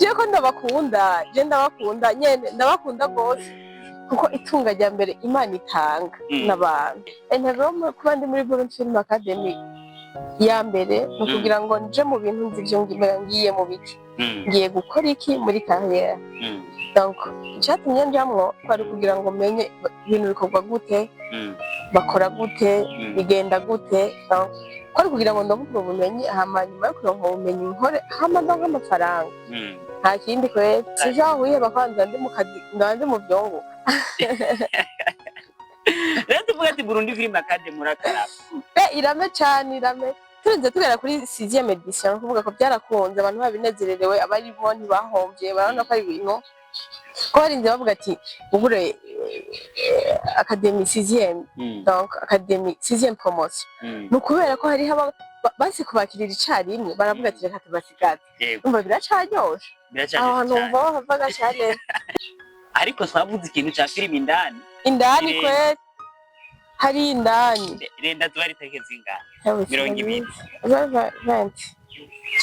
je ko ndabakunda nyene ndabakunda gose kuko itunga rya mbere Imana itanga n'abantu rero kuba ndi muri Burundi Film Academy ya mbere no kugira ngo nje mu bintu nzi byo ngiye mu biki ngiye gukora iki muri carrière donc cyatumye njamwo kwari kugira ngo menye ibintu bikorwa gute bakora gute bigenda gute donc kwari kugira ngo ndabukuru bumenyi hama nyuma yo kuronka ubumenyi nkore hama ndonka amafaranga nta kindi kwe sijaho wiheba kwanza ndi mu kazi ndandi mu byongo rero tuvuga ati Burundi Film Academy murakaraba irame cyane irame turenze tugera kuri 6e edition kuvuga ko byarakunze abantu babinezererewe abari bo ntibahomvye barabona ko ari ibintu ko barinze bavuga ati ubure Academy 6e donc Academy 6e promotion no kubera ko hari haba basi kubakirira icarimwe baravuga ati reka tubasigaze umva biracaryoshe ahantu umva bavuga cyane ariko twavuze ikintu ca film indani kwe hari indani renda twari take zingana 20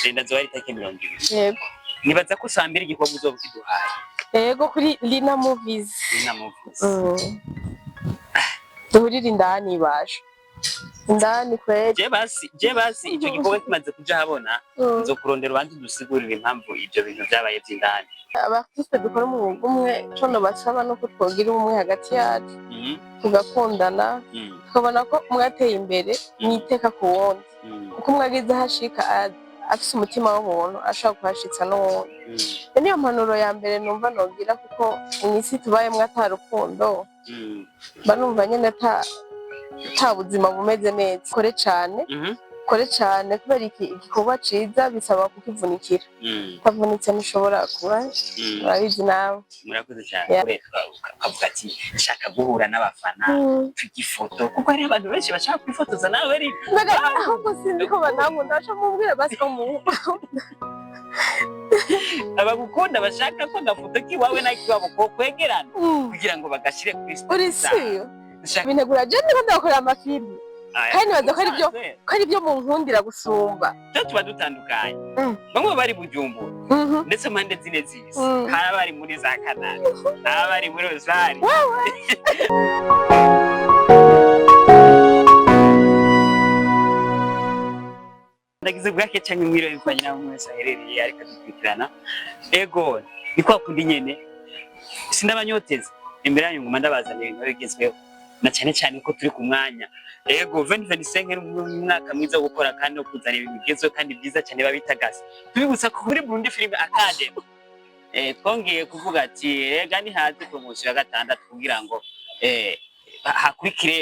renda twari take 20 yego nibaza ko sambira igikorwa uzoba kiduhaye yego kuri Lina Movies duhurira indani baje indani kwe je basi icyo gikorwa kimaze kuja habona nzo kurondera abandi dusigurira impamvu ibyo bintu byabaye by'indani abafite dukora mu bugumwe cono basaba no kutwogira umwe hagati yacu tugakundana tukabona ko mwateye imbere niteka ku wundi uko mwagize hashika afise umutima w'ubuntu ashaka kuhashitsa n'uwundi niyo mpanuro ya mbere numva nogira kuko mwisi tubayemwo atarukundo banumva nyene ta buzima bumeze neza kore cyane kubera igikorwa ciza bisaba kukivunikira utavunitse ntushobora kuba urabizi nawe murakoze cyane ukavuga ati nshaka guhura n'abafana tugifoto kuko hari abantu benshi bashaka kwifotoza nawe ari ahubwo sinzi ko banankunda baca mumbwira basi ko abagukunda bashaka ko gafoto kiwawe na kiwabo ko kwegerana kugira ngo bagashire kuri uri siyo binegura je ndiko ndakora amafilme kandi baza ko ari byo mu nkundira gusumba tuba dutandukanye bamwe bari Bujumbura ndetse mpande zine zisi hari abari muri za Canada abari muri Rozari ndagize bwake cyane mwiro bifanye na mwese aherereye ariko dukurikirana ego ni kwa kundi nyene sindabanyoteza imbere yanyu nguma ndabazanira ibintu bigezweho na cyane ko turi ku mwanya ego 2025 n'umwaka mwiza wo gukora kandi no kuzana ibintu bigezweho kandi byiza cyane babitagase tubibutsa ko muri Burundi Film Academy twongeye kuvuga ati rega ni hazi promotion ya gatandatu kugira ngo hakurikire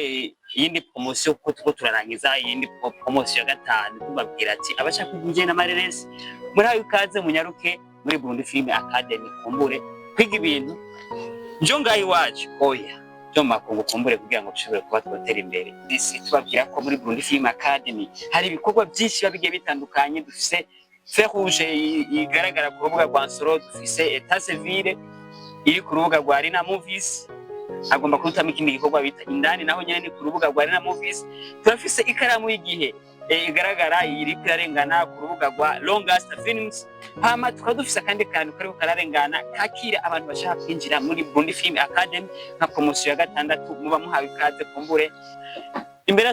yindi promotion kuko tuko turarangiza yindi promotion ya gatanu tubabwira ati abashaka kugenda amareresi muri ayo kaze munyaruke muri Burundi Film Academy kumbure kwiga ibintu njo ngayi wacu oya Joma kumbure kugira ngo dushobore kuba twotera imbere disi tubabwira ko muri Burundi Film Academy hari ibikorwa byinshi babigiye bitandukanye dufise Fer Rouge igaragara ku rubuga rwa Nsoro dufise Etat Civil iri ku rubuga rwa Lina Movies agomba kurutamo ikindi gikorwa bita indani naho nyene ni ku rubuga rwa Lina Movies turafise ikaramu y'igihe igaragara iri kirarengana ku rubuga rwa Longest Films hama tukadufisa kandi kantu kariko kararengana kakira abantu bashaka kwinjira muri Burundi Film Academy nka promotion ya gatandatu muba muhawe ikaze kumbure imbere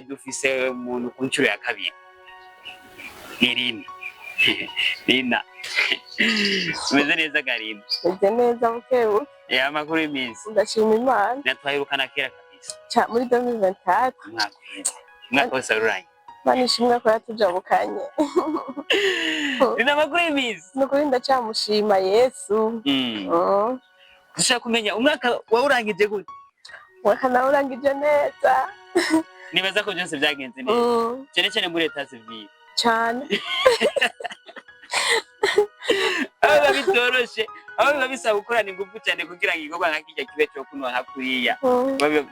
dufise umuntu ku ncuro ya kabiri Lina meze neza Garina meze neza bukebu amakuru y'imizi ndashima Imana natwahirukana kera kabisa muri 2024 mwaka wose ururanye banishimwe ko yatujabukanye Lina amakuru y'imizi nukuri ndacamushima Yesu dushaka kumenya umwaka wawurangije gute mwaka nawurangije neza nibaza ko byose byagenze neza cyane muri Etat Civil cyane aba bitoroshe aba babisaba gukorana ingufu cyane kugira ngo igikorwa nk'ikijya kibe cyo kuno hakuriya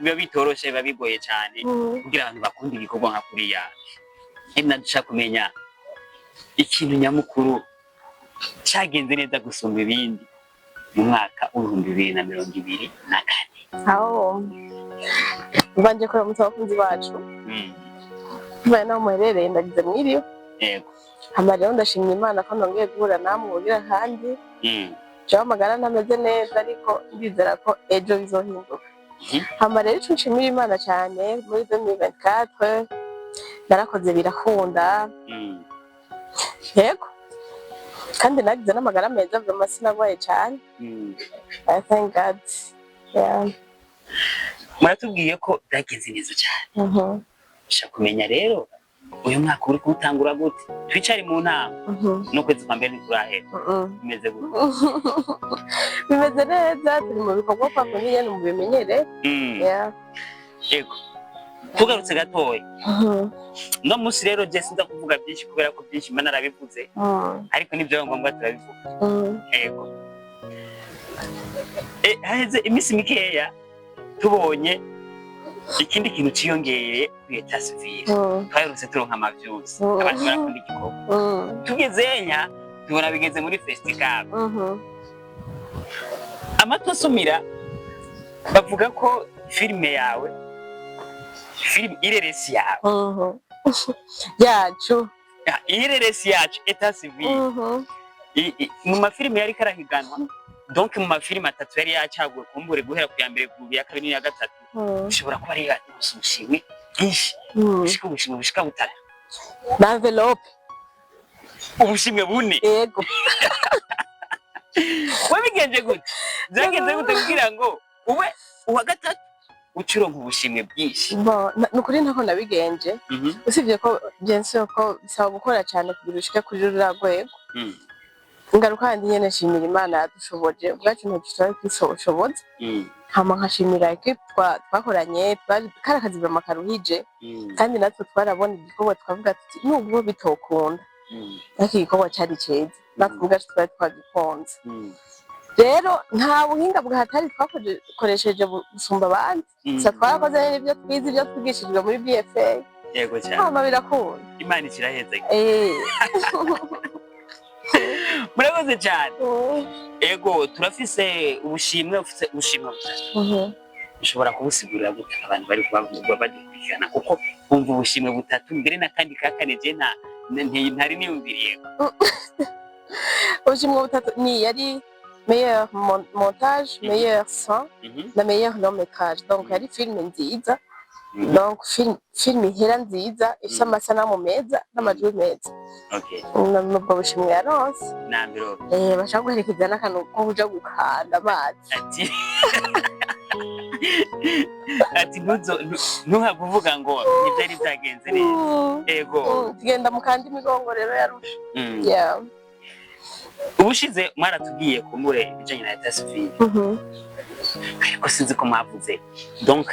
biba bitoroshe biba bigoye cyane kugira abantu bakunda igikorwa nk'akuriya dushaka kumenya ikintu nyamukuru cyagenze neza gusumba ibindi mu mwaka w'2024 aho mbanje kora mutabakunzi bacu bana muherereye ndagize mwiriyo yego hama rero ndashimira Imana ko ndongeye guhura namwe ubugira kandi jewe amagara ntameze neza ariko ndizera ko ejo bizohinduka. Hama rero ico nshimira Imana cane muri 2024 narakoze birakunda yego kandi nagize n'amagara meza vraiment sinagwaye cane. I thank God. Yeah. Muratubwiye ko byagenze neza cyane. Shaka kumenya rero uyu mwaka uri kuwutangura gute? Twicare mu nama n'ukwezi kwa mbere ntikurahera. Bimeze gute? Bimeze neza, turi mu bikorwa kwa kundi nyene mu bimenyere. Yeah. Yego. Tugarutse gatoya. No musi rero je sinza kuvuga byinshi kubera ko byinshi Imana arabivuze. Ariko nibyo ngombwa turabivuga. Yego. Haheze imisi mikeya tubonye ikindi kintu ciyongeye kuri Etat Civil. Twaherutse turonka amavyuzi. Abantu barakunda igikorwa. Tugezenya tubona bigeze muri festival. Amato asumira bavuga ko filime yawe ireresi yawe yacu ireresi yacu Etat Civil mu mafilime yari karahiganwa. Donc mu mafilime atatu yari yacaguwe kumbure guhera ku ya mbere ku ya kabiri ya gatatu ushobora kuba ari ubushimwe bwinshi ubushimwe bushika butatu na envelope ubushimwe bune. Yego. Wabigenje gute? Byagenze gute kugira ngo ube uwa gatatu ucironka ubushimwe bwinshi? Nukuri ntako nabigenje usibye ko byense ko bisaba gukora cyane kugira ushike kuri rura rwego. Ingaruka kandi nyene nshimira Imana yadushoboje ubwacu ntitwari kwishoboza. Hama nkashimira equipe twakoranye karakazi bamakaruhije kandi natwe twarabona igikorwa twavuga ati nubwo bitokunda ariko igikorwa cyari cyiza natwe ubwacu twari twagikunze. Rero nta buhinga bwahatari twakoresheje gusumba abandi gusa twarakoze n'ibyo twize ibyo twigishijwe muri BFA. Yego cyane. Hama birakunda Imana ikiraheza. Murakoze cyane. Ego turafise ubushimwe ufise ubushimwe butatu. Ushobora kubusigurira gute abantu bari bagikurikirana kuko bumva ubushimwe butatu mbere na kandi kakaneje ntari niyumviriye. Ubushimwe butatu ni yari meilleur montage, meilleur son, na meilleur long métrage. Donc yari film nziza. Donc film ihera nziza ifite amasanamu meza n'amajwi meza. Okay. Nubwo bushimwe yaronse. Nambiro. Bashaka guherekeza n'akantu ko kuja gukanda amazi. Ati ntuhava uvuga ngo ibyari byagenze neza. Ego. Tugenda mu kandi migongo rero yarusha. Yeah. Ubushize mwaratubwiye kumbure ibijanye na Etat Civil. Ariko sinzi ko mwavuze. Donc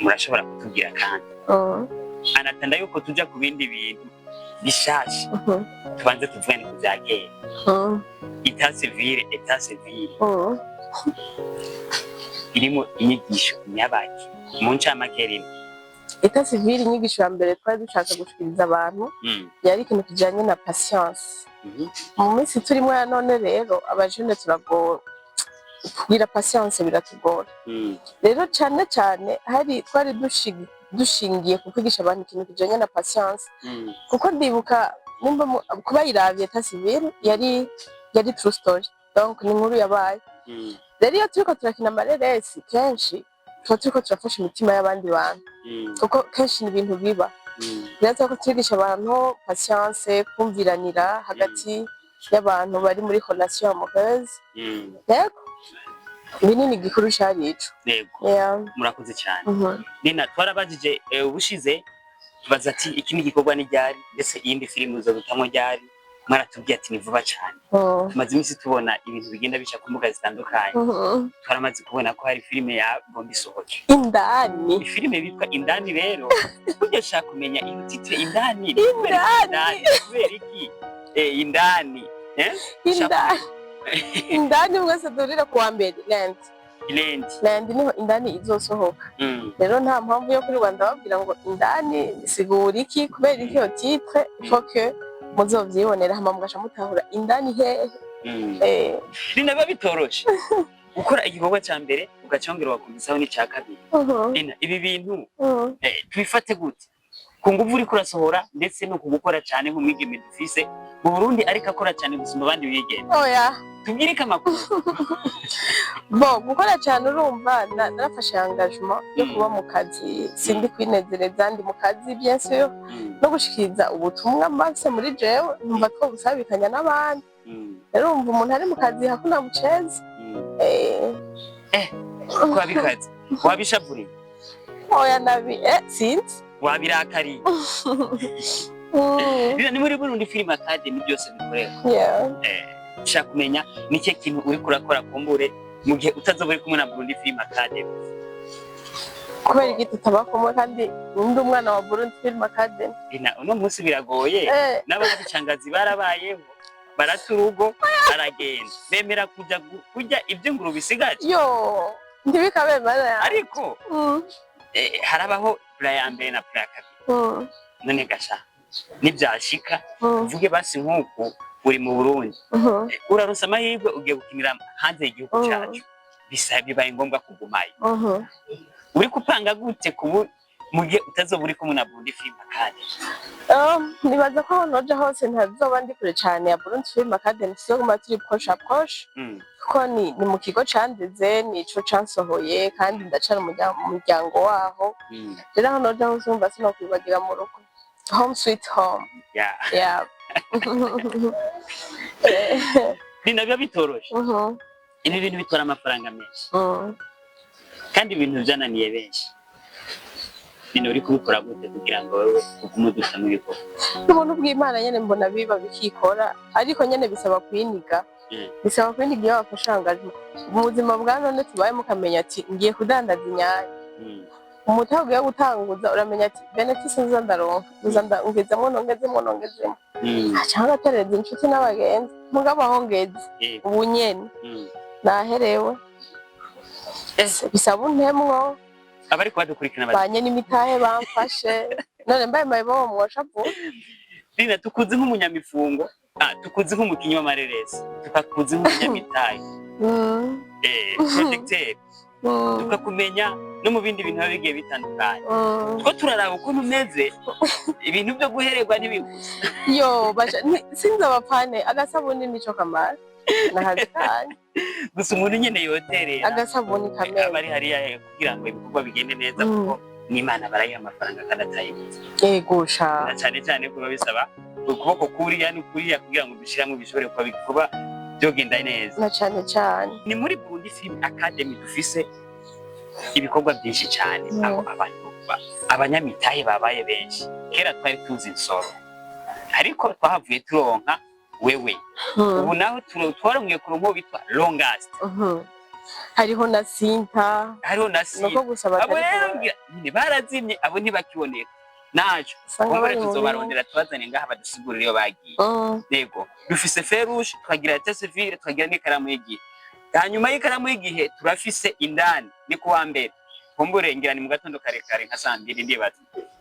murashobora kutubwira kandi anatanda yuko tuja ku bindi bintu bishasha tubanze tuvugane ku byakera. Etat Civil irimo inyigisho nyabaki mu ncamakerino. Etat Civil inyigisho ya mbere twari dushaka gushikiriza abantu yari ikintu kijanye na patience. Mu minsi turimo ya none rero abajene turagora kugira patience biratugora. Rero cyane cyane hari twari dushingiye ku kwigisha abantu ikintu kijanye na patience kuko ndibuka nimba kuba yiravye Etat Civil yari true story. Donc ni inkuru yabaye. Rero iyo turiko turakina amareresi kenshi turiko turafasha imitima y'abandi bantu kuko kenshi ni ibintu biba. Rero turiko twigisha abantu patience, kumviranira hagati y'abantu bari muri relation amoureuse. Yego. Binini gikuru cyarico. Yego. Murakoze cyane. Nina twarabajije ubushize tubaza ati iki ni gikorwa ni ryari ndetse iyindi filime uzo gutamo ryari maratubwiye ati ni vuba cyane. Tumaze iminsi tubona ibintu bigenda bica ku mbuga zitandukanye. Twaramaze kubona ko hari filime ya Bombi Sohoke. Indani. Filime bitwa Indani rero. Ugashaka kumenya iyo titre Indani. Indani. Kubera iki? Indani. Indani mwese durira kuwa mbere Land niho Indani izosohoka. Rero nta mpamvu yo kuri Rwanda babwira ngo Indani sigura iki kubera iki yo titre faut que muzovyibonera hama mugasha mutahura Indani hehe. Binaba bitoroshe gukora igikorwa cya mbere ugacongera wakumisaho n'icya kabiri. Ibi bintu tubifate gute? ku nguvu uriko urasohora ndetse no kugukora cyane nk'umwigeme dufise mu Burundi ariko akora cyane gusumba abandi bigeme oya tubwire ko amakuru bo gukora cyane urumva narafashe engagement yo kuba mu kazi sindi kwinezereza ndi mu kazi bien sûr no gushikiriza ubutumwa mbase muri jewe numva two gusabikanya n'abandi rero umva umuntu ari mu kazi hakuna buceze kwabikaze wabishavuriye oya nabi sinzi wabirakariye ni muri Burundi Film Academy byose bikorera nshaka kumenya nike kintu uri kurakora kumbure mu gihe utazoba uri kumwe na Burundi Film Academy kubera igiti tabakomwe kandi ndi umwana wa Burundi Film Academy uno munsi biragoye n'ababicangazi barabayeho baraturugo baragenda bemera kujya ibyo nguru bisigaje yo ndibikabemara ariko harabaho plan ya mbere na plan ya kabiri none gasha nibyashika uvuge basi nkuko uri mu Burundi urarusa amahirwe ugiye gukinira hanze y'igihugu cyacu bisaba bibaye ngombwa kugumayo uri kupanga gute mu gihe utazoba uri kumwe na Burundi Film Academy nibaza ko noje hose ntazoba ndi kure cyane ya Burundi Film Academy siyo guma turi proche kuko ni mu kigo candize nico cansohoye kandi ndacara umuryango waho rero aho noje hose umva sinokwibagira mu rugo home sweet home yeah ni nabyo bitoroshe ibi bintu bitora amafaranga menshi kandi ibintu byananiye benshi bino uri kubikora gute kugira ngo wewe ukumudusa mu bikorwa ubuntu bw'Imana nyene mbona biba bikikora ariko nyene bisaba kwiniga iyo wafashe engagement mu buzima bwa none tubaye mukamenya ati ngiye kudandaza inyanya umutahe ugiye gutanguza uramenya ati benefice nza ndaronka nongezemo cyangwa atereza inshuti n'abagenzi mugabo aho ngeze ubu nyene naherewe bisaba untemwo abari kwadukurikirana banye n'imitahe bamfashe none mbaye mayibo mwosha vuba Lina tukuzi nk'umunyamifungo tukuzi nk'umukinyi w'amareresi tukakuzi nk'umunyamitahe protecteur tukakumenya no mu bindi bintu bigiye bitandukanye two turaraba ukuntu umeze ibintu byo guhererwa n'ibiguzi yo sinzi abapane agasabuni nico kamara nahazikanye gusa umuntu nyene yoterera agasabuni kamera abari hariya kugira ngo ibikorwa bigende neza kuko n'Imana barayiha amafaranga kandi atayibuze yego sha cyane kuba bisaba ukuboko kuriya n'ukuriya kugira ngo dushiramwe bishobore kuba bikuba byogenda neza na cyane ni muri Burundi Film Academy dufise ibikorwa byinshi cyane aho abantu abanyamitahe babaye benshi kera twari tuzi insoro ariko twahavuye turonka wewe ubu naho twarongiye ku runko bitwa longest hariho na Sinta nuko gusaba abo rero ni barazimye abo ntibakiboneka najo kumbure tuzobarondera tubazane ngaha badusigurire iyo bagiye yego dufise ferouche twagira tete civile twagira n'ikaramu y'igihe hanyuma y'ikaramu y'igihe turafise indani ni kuwa mbere kumbure ngira ni mu gatondo kare nka saa 2 ndibaza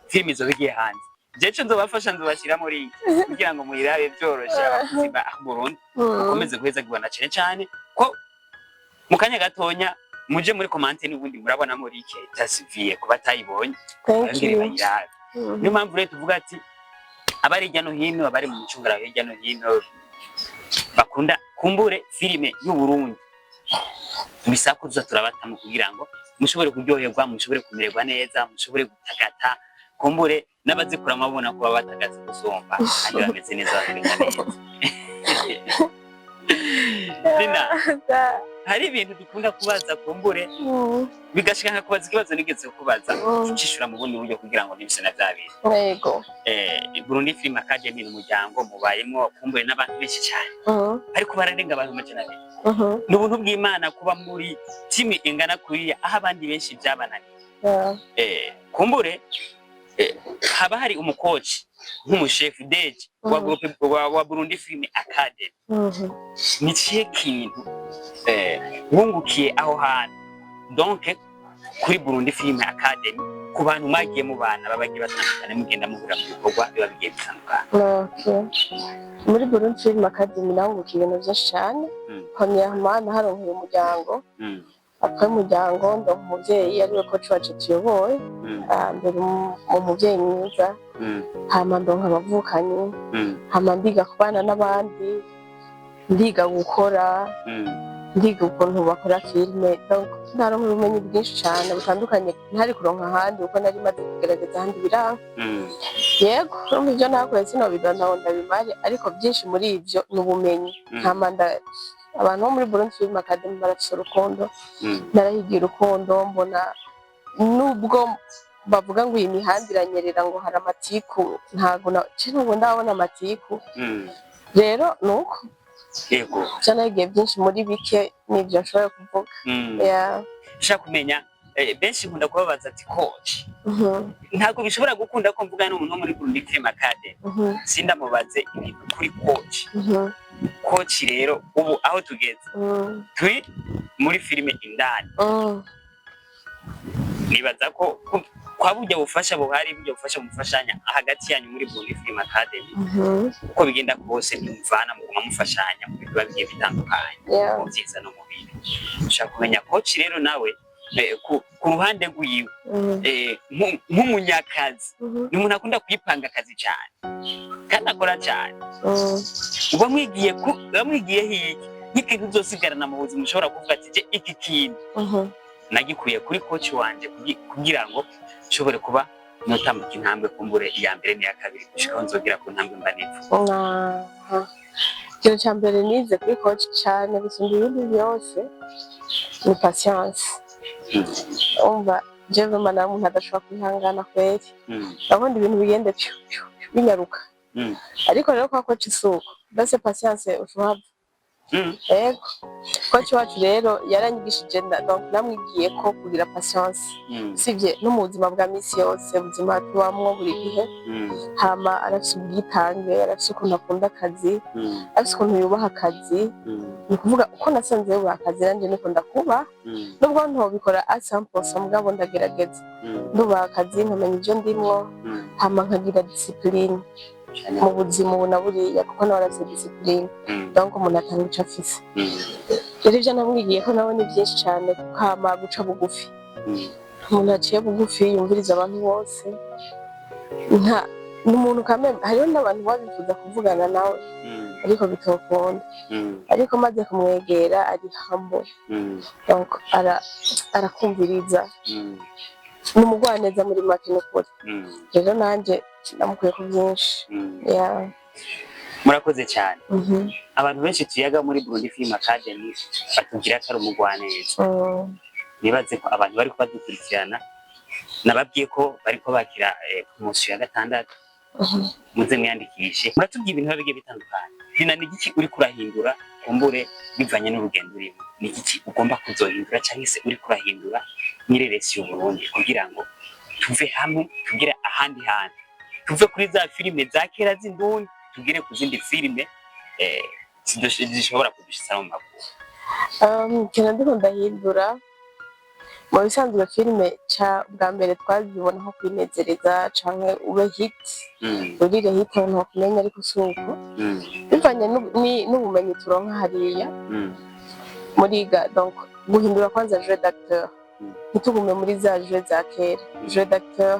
film izo bigiye hanze jeje nzobafasha nzobashira muri kugira ngo muyirabe byoroshe abakuzi ba Burundi ukomeze guheza gibana cyane ko mukanya gatonya muje muri comment n'ubundi murabona muri iki tasivie kuba tayibonye kandi bayirabe niyo mpamvu rero tuvuga ati abari hirya no hino abari mu ncungara hirya no hino bakunda kumbure filime y'u Burundi bisakuza turabatamo kugira ngo mushobore kuryoherwa mushobore kumererwa neza mushobore gutagata kumbure n'abazikura mabona kuba batagaze gusomba kandi bameze neza bamererwa neza Lina hari ibintu dukunda kubaza kumbure bigashika nka kubaza ikibazo nigeze kubaza ucishura mu bundi buryo kugira ngo nibise na byabiri yego Burundi Film Academy n'umuryango mubayemo kumbure n'abantu benshi cyane ariko bararenga abantu macana be n'ubuntu bw'Imana kuba muri team ingana kuriya aho abandi benshi byabananiye kumbure haba hari umukoci nk'umuchef deje wa Burundi Film Academy ni kiye kintu wungukiye aho hantu donc kuri Burundi Film Academy ku bantu magiye mu bana babagiye batandukanye mugenda muhura mu bikorwa biba bigiye bitandukanye muri Burundi Film Academy nawungukiye ibintu byinshi cyane premièrement naharonkeye umuryango apfa y'umuryango ndonka umuvyeyi ariwe coach wacu tuyoboye mbere umuvyeyi mwiza hama ndonka abavukanyi hama ndiga kubana n'abandi ndiga gukora ndiga ukuntu bakora filime donc ndaronka ubumenyi bwinshi cyane butandukanye ntari kuronka ahandi kuko nari maze kugerageza ahandi biranga yego urumva ivyo nakoze sinobidondaho ndabimare ariko byinshi muri ivyo ni ubumenyi hama abantu bo muri Burundi Film Academy barafise urukundo narahigiye urukundo mbona nubwo bavuga ngo iyi mihanda iranyerera ngo hari amatiku ntabwo ndabona amatiku rero nuko yego cyanagiye byinshi muri bike nibyo nshobora kuvuga nshaka kumenya benshi nkunda kubabaza ati coach ntabwo bishobora gukunda ko mvuga n'umuntu muri Burundi Film Academy sindamubaze ibintu kuri coach rero ubu aho tugeze turi muri filime indani nibaza ko kwa burya bufasha buhari burya bufasha mufashanya hagati yanyu muri Burundi Film Academy uko bigenda kose nimuvana mu kumufashanya mu biba bigiye bitandukanye mu byiza no mu bibi nshaka kumenya coach rero nawe ku ruhande rwiwe nk'umunyakazi ni umuntu akunda kwipanga akazi cyane kandi akora cyane uba mwamwigiye hiki n'ikintu uzosigarana mu buzima ushobora kuvuga ati iki kintu nagikuye kuri coach wanje kugira ngo nshobore kuba notambuka intambwe kumbure iya mbere n'iya kabiri gushika nzogira ku ntambwe mba nipfu ikintu cya mbere nize kuri coach cyane gusumba ibindi byose ni patience umva jewe mana umuntu adashobora kwihangana kweri ndabona ibintu bigende binyaruka ariko rero kwa coach isuko base patience ushobora yego coach wacu rero yaranyigishije donc namwigiye ko kugira patience sivye no mu buzima bwa misi yose ubuzima tubamwo buri gihe hama arafise ubwitange arafise ukuntu akunda akazi arafise ukuntu yubaha akazi ni kuvuga uko nasanze yubaha akazi nanje niko ndakuba nubwo ntobikora à 100% mugabo ndagerageza ndubaha akazi nkamenya ivyo ndimwo hama nkagira discipline mu buzima ubona buriya kuko nawe arazi discipline donc umuntu atanga ico afise rero ivyo namwigiye ko nawe ni byinshi cyane kukama guca bugufi umuntu aciye bugufi yumviriza abantu bose n'umuntu kameme hariho n'abantu babifuza kuvugana nawe ariko bitokunda ariko maze kumwegera ari humble donc arakumviriza n'umugwaneza muri make n'ukuri rero nanje namukuye ku byinshi murakoze cyane abantu benshi tuyaga muri Burundi Film Academy batubwira ko ari umugwaneza nibaze ko abantu bari kubadukurikirana nababwiye ko bariko bakira promotion ya 6 muze mwiyandikishe muratubwiye ibintu bigiye bitandukanye bina ni iki uri kurahindura kumbure bivanye n'urugendo urimo ni iki ugomba kuzohindura cyangwa se uri kurahindura nyireresi y'Uburundi kugira ngo tuve hamwe tugire ahandi hantu tuve kuri za filime za kera z'indundi tugire ku zindi filime zishobora kudushitsa mu maguru kena ndiko ndahindura mu bisanzwe filime bwa mbere twazibona nko kwinezereza canke ube hit urire hit nko kumenya ariko suko bivanye n'ubumenyi turonka hariya muriga donc guhindura kwanza jeu d'acteur ntitugume muri za jeu za kera jeu d'acteur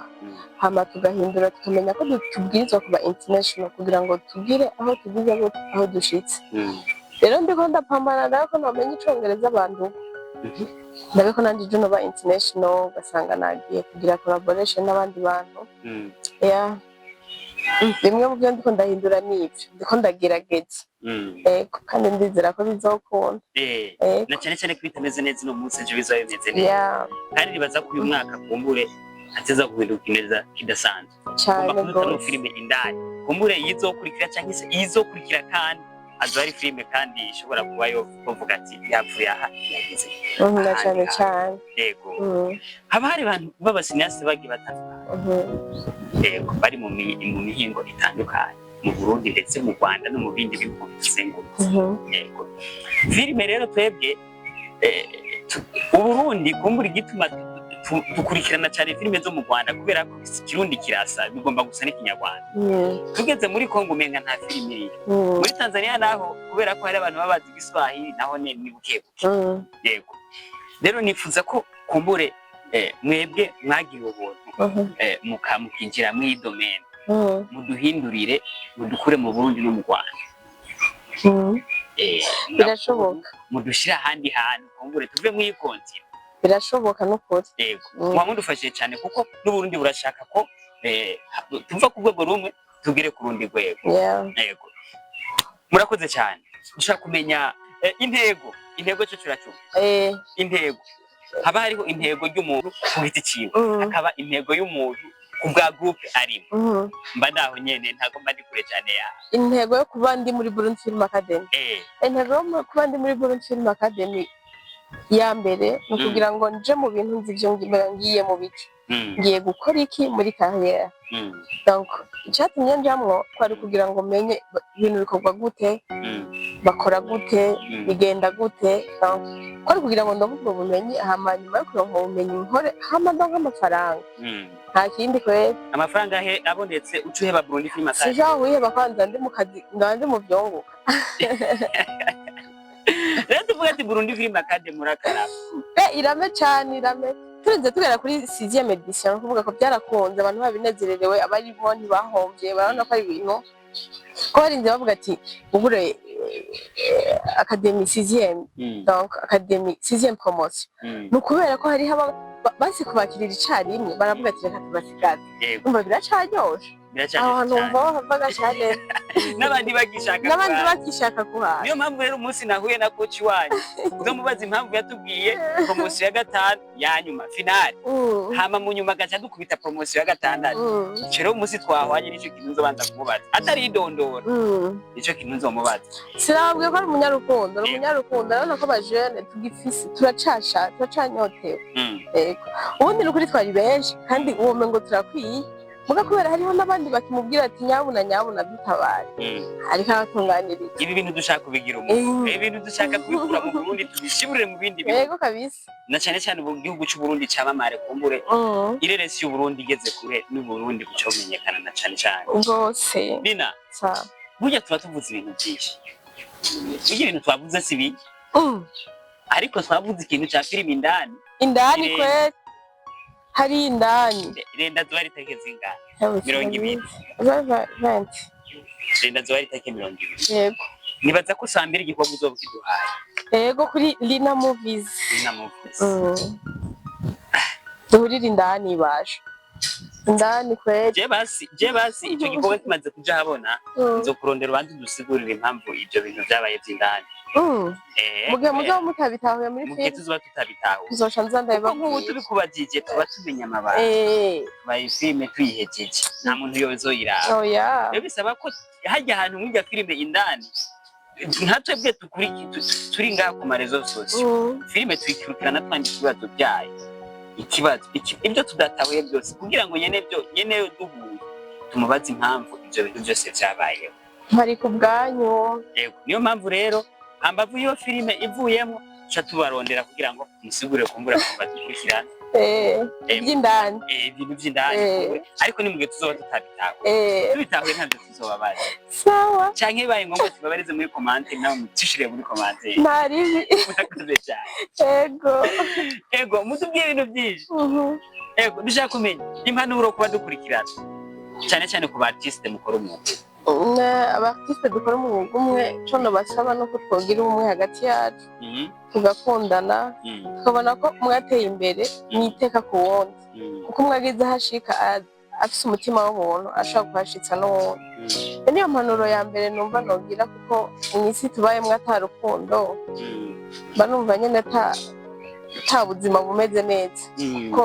hama tugahindura tukamenya ko tubwirizwa kuba international kugira ngo tugire aho tugize aho dushitse rero ndiko ndapambana nayo ko namenye icongereza abantu ndabiko nandi juno ba international ugasanga nagiye kugira collaboration n'abandi bantu bimwe mu byo ndiko ndahindura n'ibyo ndiko ndagerageza kandi ndizera ko bizokunda na cyane cyane kwitameze neza no munsi ejo bizabe bimeze neza kandi nibaza ko uyu mwaka kumbure ateza guhinduka neza kidasanzwe cyane ngo filime indani kumbure yizokurikira cyangwa se yizokurikira kandi azari filime kandi ishobora kuba yo kuvuga ati yapfuye aha yagize cyane cyane yego haba hari abantu b'abasinyasi bagi batandukanye yego bari mu mihingo itandukanye mu Burundi ndetse mu Rwanda no mu bindi bihugu bisengurutse yego filime rero twebwe Uburundi kumbura igituma dukurikirana cyane filime zo mu Rwanda kubera ko Kirundi kirasa bigomba gusa n'ikinyarwanda tugeze muri Kongo umenga nta filime iri muri Tanzania naho kubera ko hari abantu babazi Igiswahili naho ni bukebuke yego rero nifuza ko kumbure mwebwe mwagira ubuntu mukinjira mu idomene muduhindurire mudukure mu Burundi no mu Rwanda birashoboka mudushira ahandi hantu kumbure tuve mu ikonzira birashoboka n'ukuri yego mwamudufashije cyane kuko n'Uburundi burashaka ko tuva ku rwego rumwe tugire ku rundi rwego yego murakoze cyane ushaka kumenya intego cyo cyo intego haba hariho intego y'umuntu ku giti ciwe hakaba intego y'umuntu ku bwa groupe arimo mba ndaho nyene ntago mba ndi kure cyane ya intego yo kuba ndi muri Burundi Film Academy intego yo kuba ndi muri Burundi Film Academy ya mbere no kugira ngo nje mu bintu nzivyo ngiye mu bice ngiye gukora iki muri carrière donc icyatumye njamwo kwari kugira ngo menye ibintu bikorwa gute bakora gute bigenda gute kwari kugira ngo ndavuga ubumenyi hama nyuma yo kuronka ubumenyi nkore hama ndonka amafaranga nta kindi kwera amafaranga he abonetse ucuheba Burundi Film Academy sija wiheba kwanza ndi mu kazi ndandi mu byonguka rero tuvuga ati Burundi Film Academy murakaraba irame cyane irame turenze tugera kuri 6e edition kuvuga ko byarakunze abantu babinezererewe abari bo ntibahombye barabona ko ari ibintu ko barinze bavuga ati ubure Academy 6e donc Academy 6e promotion nukubera ko hari haba basi kubakirira icarimwe baravuga ati reka tubasigaze umva biracaryoshe ahantu mvaga cyane n'abandi bagishaka kuhaha niyo mpamvu rero umunsi nahuye na coach wanyu uzamubaza impamvu yatubwiye promotion ya gatanu ya nyuma finale hama mu nyuma gacha dukubita promotion ya gatandatu rero umunsi twahwanye nico kintu nzobanza kumubaza atari idondora nico kintu nzomubaza sirabwe ko ari umunyarukundo rero ko bajene tugifise turacanyotewe yego ubundi nukuri twari benshi kandi uwo mengo turakwiye muga kubera hariho n'abandi bakimubwira ati nyabuna dutabaye ariko abatunganiriza ibi bintu dushaka kubigira umuntu ibi bintu dushaka kubikura mu Burundi tubishiburire mu bindi bihugu yego kabisa na cyane mu gihugu cy'u Burundi cyamamare kumbure ireresi y'u Burundi igeze kure n'u Burundi bucomenyekana na cyane rwose Nina burya tuba tuvuze ibintu byinshi ibintu twavuze si bibi ariko twavuze ikintu cya filime indani kwe hari indani renda zuari take zingana 20 renda zuari take 20 yego nibaza ko sambira igikorwa uzobukiduhaye yego kuri Lina Movies duhurira indani baje indani kwe je basi icyo gikorwa kimaze kuja habona nzo kurondera abandi dusigurira impamvu ibyo bintu byabaye by'indani mugihe mutabitahuye muri film tuzoba tutabitahuye tuzoca nzandaiba nk'ubu tubikubajije tuba tumenya amabanga bayi filime tuyihejeje nta muntu yozoyiraba rero bisaba ko hajya ahantu mw'irya filime indani ntatwebwe turi ngaha ku marezo sosiyo filime tuyikirukirana twandika ikibazo ibyo tudatahuye byose kugira ngo nyene duhuye tumubaze impamvu ibyo bintu byose byabayeho hari ku bwanyu yego niyo mpamvu rero ambavu iyo filime ivuyemo cha tubarondera kugira ngo musigure kumbura kubadukurikirana iby'indani ibintu by'indani ariko nimugihe tuzoba tubitahuye ntabyo tuzobabaza sawa canke baye ngombwa tubabarize muri comment nawe mutishire muri comment ntaribi murakoze cyane ego mutubwiye ibintu byinshi dushaka kumenya impanuro kuba dukurikirana cyane ku artiste mukora umwuga abartiste dukora umwuga umwe cyo basaba no kutwogira umwe hagati yacu tugakundana tukabona ko mwateye imbere mwiteka ku wundi kuko mwagize hashika afise umutima w'umuntu ashaka kuhashitsa n'uwundi niyo mpanuro ya mbere numva nogira kuko mw'isi tubayemwo atarukundo mba numva nyene ata buzima bumeze neza kuko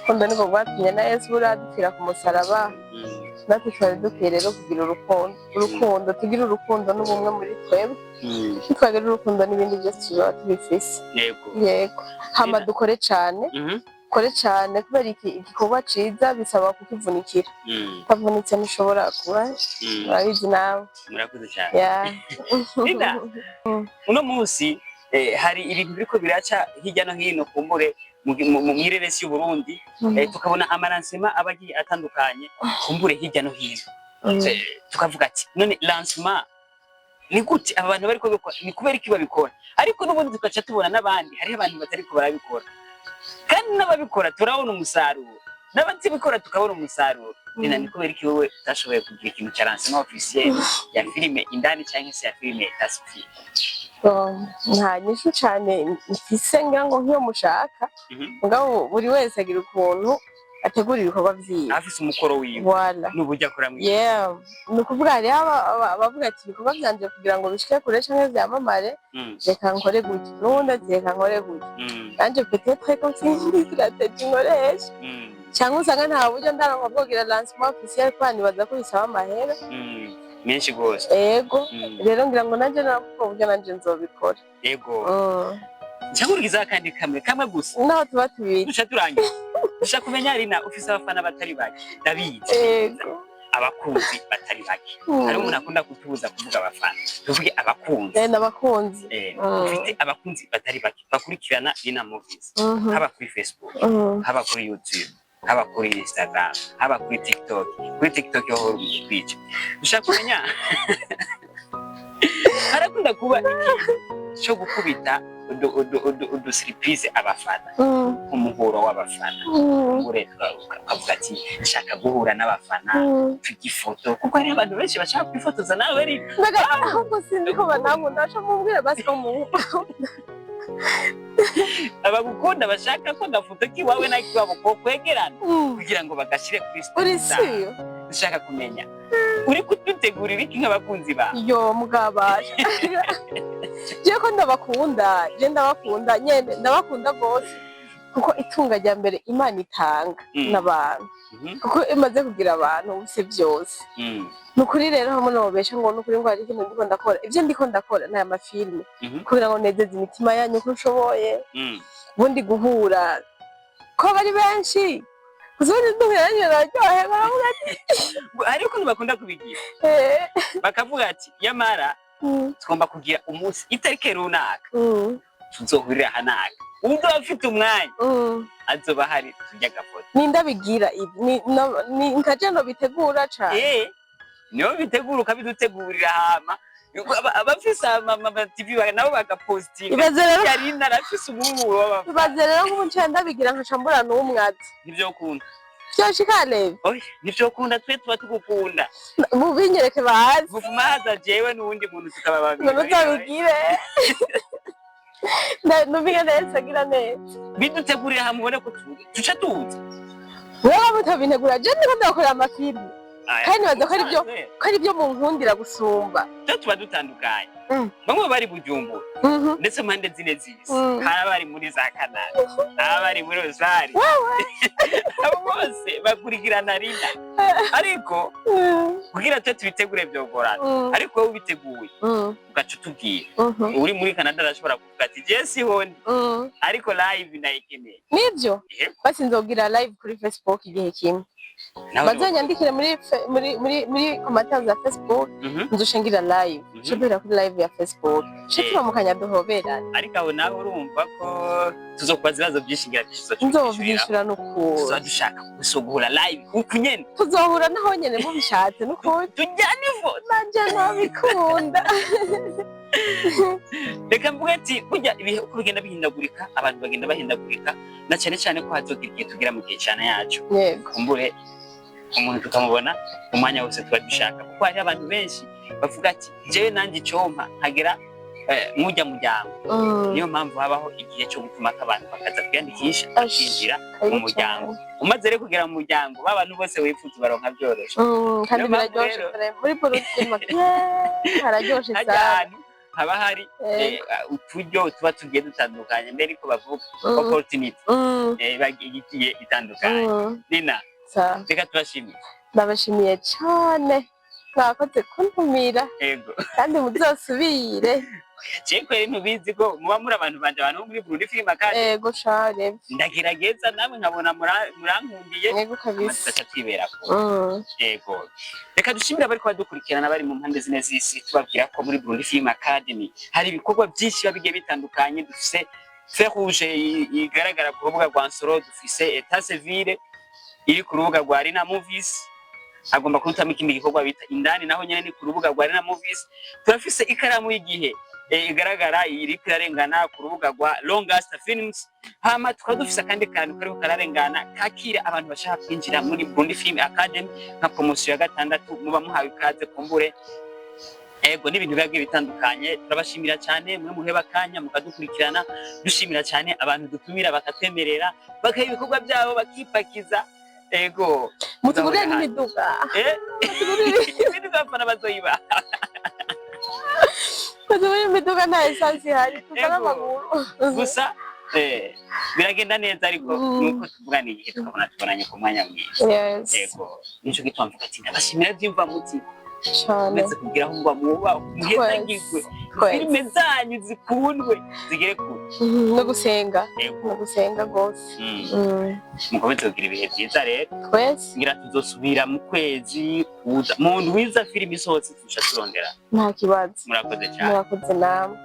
kundo niko rwatumye na Yesu buradupfira ku musaraba natwe twari dukwiye rero kugira urukundo tugira urukundo n'ubumwe muri twebwe twagira urukundo n'ibindi byose tuzaba tubifise yego hama dukore cyane kubera igikorwa ciza bisaba kukivunikira utavunitse ntushobora kuba urabizi nawe murakoze cyane uno munsi hari ibintu biriko biraca hirya no hino kumbure mu ireresi y'u Burundi tukabona amaransema abagiye atandukanye kumbure hirya no hino tukavuga ati none lancement ni gute abantu bariko bikora ni kubera iki babikora ariko n'ubundi tugaca tubona n'abandi hari abantu batariko barabikora kandi n'ababikora turabona umusaruro n'abatibikora tukabona umusaruro ni kubera iki wowe utashoboye kugira ikintu cya lancement officiel ya filime indani cyangwa se ya filime tasfi nta nyishu cyane mfise ngira ngo nk'iyo mushaka ngabo buri wese agira ukuntu ategura ibikorwa vyiwe afise umukoro wiwe voilà n'uburyo akora mu ni ukuvuga hari abavuga ati ibikorwa vyanje kugira ngo bishike kure canke vyamamare reka nkore gutya n'ubundi ati reka nkore gutya nanje peut-être ko mfise stratégie nkoresha cyangwa usanga nta buryo ndaronka bwo kugira lancement officiel kwa nibaza ko bisaba amahera menshi gose ego rero ngira ngo nanje navuga buryo nanje nzobikora ego cyanguriza kandi kamwe gusa naho tuba tubiri dusha turangiye dusha kumenya Rina ufise abafana batari bake ndabizi ego abakunzi batari bake hari umuntu akunda kutubuza kuvuga abafana tuvuge abakunzi n'abakunzi ufite abakunzi batari bake bakurikirana Rina Movies haba kuri Facebook haba kuri YouTube haba kuri Instagram haba kuri TikTok yo horo Twitch dusha kumenya harakunda kuba cyo gukubita udu surprise abafana umuhuro w'abafana ureka ukavuga ati nshaka guhura n'abafana tugifoto kuko hari abantu benshi bashaka kwifotoza nawe ari ahubwo sindi ko banankunda baca mubwira basi ko mu abagukunda bashaka ko gafoto kiwawe na kiwabo ko kwegerana kugira ngo bagashire kuri story nshaka kumenya uri kudutegurira iki nk'abakunzi ba yo mugabasha je ko ndabakunda nyene ndabakunda gose kuko itunga rya mbere Imana itanga n'abantu kuko imaze kugira abantu bose byose nukuri rero hamwe nobesha ngo nukuri ngo ari ikintu ndiko ndakora ivyo ndiko ndakora n'aya mafilme kugira ngo nezeze imitima yanyu ko nshoboye ubundi guhura ko bari benshi uzuri duheranye naryohe baravuga ati ariko ntibakunda kubigira bakavuga ati yamara tugomba kugira umunsi itarike runaka tuzohurira hanaka umuntu afite umwanya azoba hari tujya gafoto nindabigira ibi ni nkaje no bitegura cyane niyo bitegura ukabidutegurira hama abafise ama TV nabo bagapostinga yari narafise umuburo w'abafana ibaze rero nk'umucanda ndabigira nkashambura n'umwazi nivyo kunda Shikale. Oye, nivyo kunda twe tuba tugukunda. Mubinyereke bazi. Vuvuma haza jewe n'uwundi muntu tukaba babiri. Ngo nuzabigire. Nubiga neza gira neza. Bidutegurira hamwe ko tuca tuza. Wewe mutabintegura je ndiko ndakora amafilme. Kandi baza ko ari byo mu nkundira gusumba. Tuba dutandukanye. Bamwe bari Bujumbura. Ndetse mpande zine zisi. Hari abari muri za Canada. Abari muri Rosari. Abo bose bakurikirana Rina. Ariko kugira twe tubitegure byogorana. Ariko wowe ubiteguye. Ugaca utubwira. Uri muri Canada arashobora kuvuga ati je sihondi. Ariko live nayikeneye. Nibyo. Basi nzogira live kuri Facebook igihe kimwe. Bazanyandikire muri commentaires za Facebook nzoshingira live shobora kuri live ya Facebook shitwa mukanya duhoberana ariko aho nawe urumva ko tuzokubaza ibibazo byishingira nzovyishura nuko tuzadushaka gusogohura live uko nyene tuzohura naho nyene mubishatse nuko tujyana ivo nanje nabikunda reka mvuga ati burya ibihe uko bigenda bihindagurika abantu bagenda bahindagurika na cyane cyane ko hazogira igihe tugira mu gihe cyane yacu kumbure umuntu tukamubona umwanya wose tuba dushaka kuko hari abantu benshi bavuga ati jewe nanjye icompa nkagera mujya muryango niyo mpamvu habaho igihe cyo gutuma abantu bakaza kwiyandikisha bakinjira mu muryango umaze rero kugera mu muryango babantu bose wifuza baronka byoroshye kandi biraryoshe muri politique hararyoshe cyane haba hari uturyo tuba tugiye dutandukanye mbere ko bavuga opportunity bagiye itandukanye Nina reka tubashimiye ndabashimiye cyane mwakoze kuntumira yego kandi muzosubire cyeko rero ntubizi ko muba muri abantu banje abantu muri Burundi Film Academy yego share ndagerageza namwe nkabona murankundiye yego kabisa twibera ko yego reka dushimira bari kwa dukurikirana bari mu mpande zine z'isi tubabwira ko muri Burundi Film Academy hari ibikorwa byinshi babigiye bitandukanye dufise Fer Rouge igaragara ku rubuga rwa Nsoro dufise Etat Civile iri ku rubuga rwa Rina Movies agomba kurutamwo ikindi gikorwa bita indani, naho nyene ni ku rubuga rwa Arena Movies. Turafise ikaramu y'igihe igaragara iriko irarengana ku rubuga rwa Longast Films. Hama tukaba dufise akandi kantu kariko kararengana kakira abantu bashaka kwinjira muri Burundi Film Academy nka promotion ya gatandatu, muba muhawe ikaze kumbure. Ego n'ibintu bigiye bitandukanye. Turabashimira cyane mwe muheba kanya mukadukurikirana, dushimira cyane abantu dutumira bakatwemerera bakaha ibikorwa byabo bakipakiza. Ego mutugurire n'imiduga, imiduga fana bazoyiba, mutugurire imiduga nta esansi ihari, tuzana amaguru gusa biragenda neza, ariko nuko tuvugana igihe tubonanye ku mwanya mwiza. Ego nico gituma mvuga ati ndabashimira byumva muti cyane ndetse kugira ngo muba muhezagirwe, filime zanyu zikundwe zigere kure, no gusenga gose. Mukomeze kugira ibihe byiza rero, twese ngira tuzosubira mu kwezi kuza mu ndwiza filime isohotse turusha turondera. nta kibazo. Murakoze cyane. Murakoze namwe.